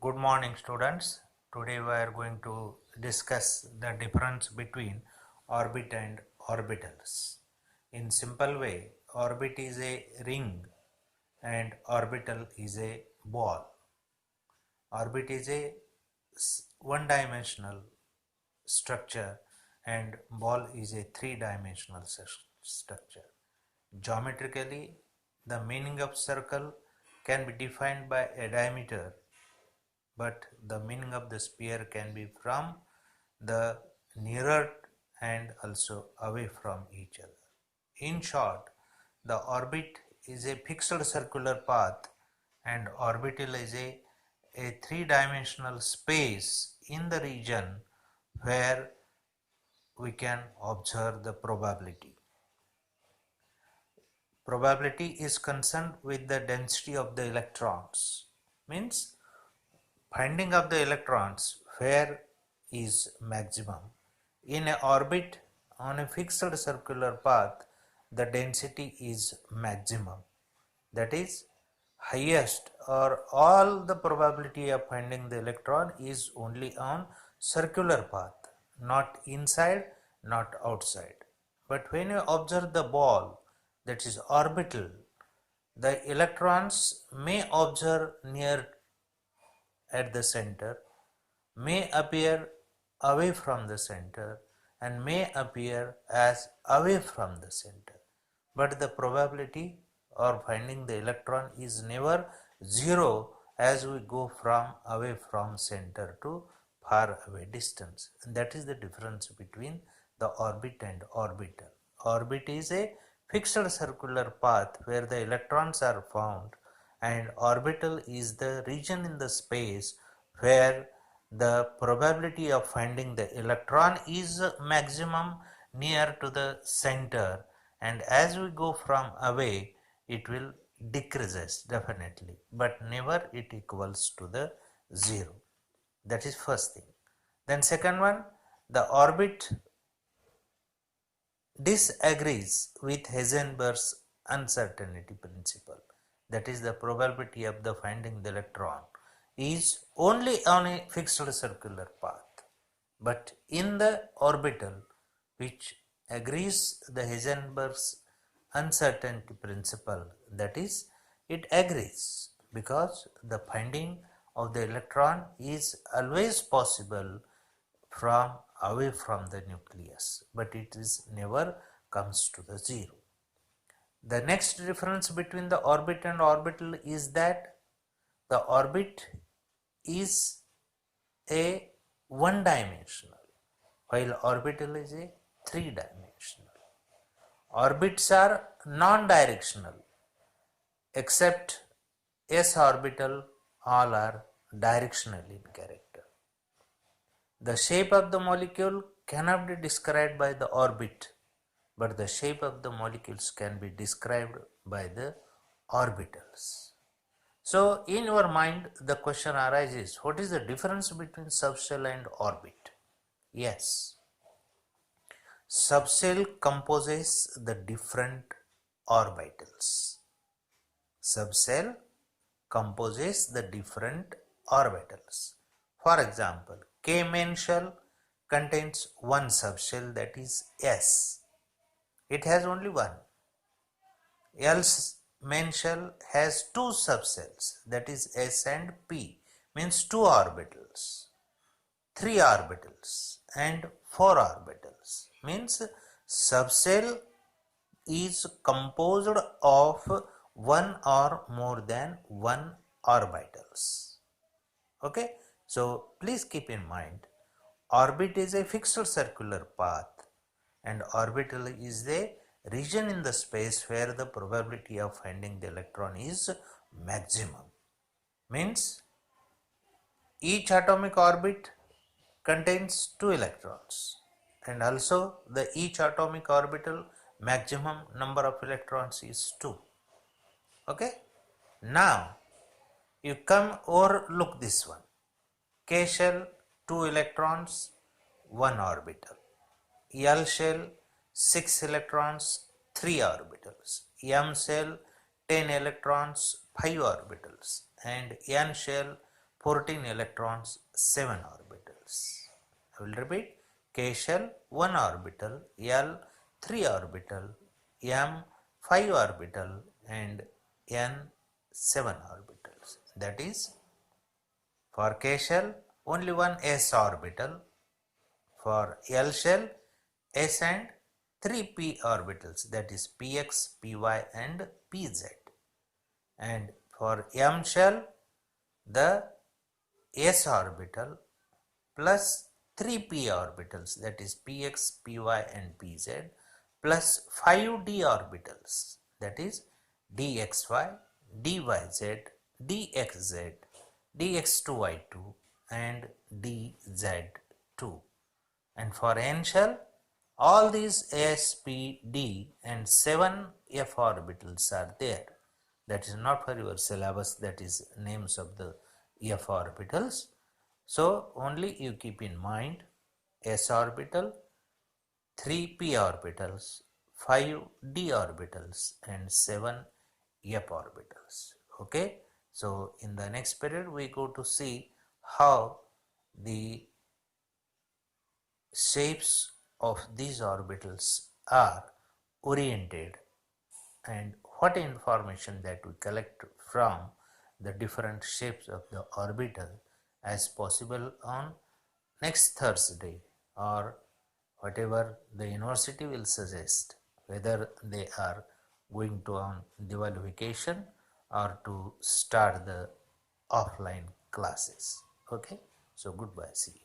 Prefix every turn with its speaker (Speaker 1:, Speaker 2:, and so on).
Speaker 1: Good morning, students. Today we are going to discuss the difference between orbit and orbitals. In simple way, orbit is a ring and orbital is a ball. Orbit is a one-dimensional structure and ball is a three-dimensional structure. Geometrically, the meaning of circle can be defined by a diameter, but the meaning of the sphere can be from the nearer and also away from each other. In short, the orbit is a fixed circular path and orbital is a three-dimensional space in the region where we can observe the probability. Probability is concerned with the density of the electrons, means finding of the electrons where is maximum. In an orbit on a fixed circular path, the density is maximum, that is highest, or all the probability of finding the electron is only on circular path, not inside, not outside. But when you observe the ball, that is orbital, the electrons may observe near at the center, may appear away from the center, and may appear as away from the center. But the probability of finding the electron is never zero as we go from away from center to far away distance. And that is the difference between the orbit and orbital. Orbit is a fixed circular path where the electrons are found, and orbital is the region in the space where the probability of finding the electron is maximum near to the center, and as we go from away it will decreases definitely, but never it equals to the zero. That is first thing. Then second one, the orbit disagrees with Heisenberg's uncertainty principle, that is the probability of the finding the electron is only on a fixed circular path, but in the orbital which agrees the Heisenberg's uncertainty principle, that is it agrees because the finding of the electron is always possible from away from the nucleus, but it is never comes to the zero. The next difference between the orbit and orbital is that the orbit is a one-dimensional, while orbital is a three-dimensional. Orbits are non-directional, except s orbital, all are directional in character. The shape of the molecule cannot be described by the orbit, but the shape of the molecules can be described by the orbitals. So, in your mind, the question arises, what is the difference between subshell and orbit? Yes, subshell composes the different orbitals. Subshell composes the different orbitals. For example, K main shell contains one subshell, that is S. It has only one. L main shell has two subcells, that is S and P, means two orbitals, three orbitals and four orbitals, means subcell is composed of one or more than one orbitals. Okay, so please keep in mind, orbit is a fixed circular path and orbital is the region in the space where the probability of finding the electron is maximum. Means each atomic orbit contains two electrons, and also the each atomic orbital maximum number of electrons is 2. Okay. Now you come or look this one. K shell 2 electrons, 1 orbital. L shell 6 electrons, 3 orbitals. M shell 10 electrons, 5 orbitals, and N shell 14 electrons, 7 orbitals. I will repeat: K shell 1 orbital, L 3 orbital, M 5 orbital, and N 7 orbitals. That is, for K shell only one s orbital, for L shell s and 3 p orbitals, that is px, py, and pz, and for M shell the s orbital plus 3 p orbitals, that is px, py, and pz, plus 5 d orbitals, that is dxy, dyz, dxz, dx2y2, and dz2. And for n shell, all these s, p, d, and 7 f orbitals are there. That is not for your syllabus, that is names of the f orbitals. So only you keep in mind s orbital, 3 p orbitals, 5 d orbitals, and 7 f orbitals. Okay. So in the next period we go to see how the shapes of these orbitals are oriented and what information that we collect from the different shapes of the orbital as possible on next Thursday, or whatever the university will suggest, whether they are going to on Diwali vacation or to start the offline classes. Okay, so goodbye, see you.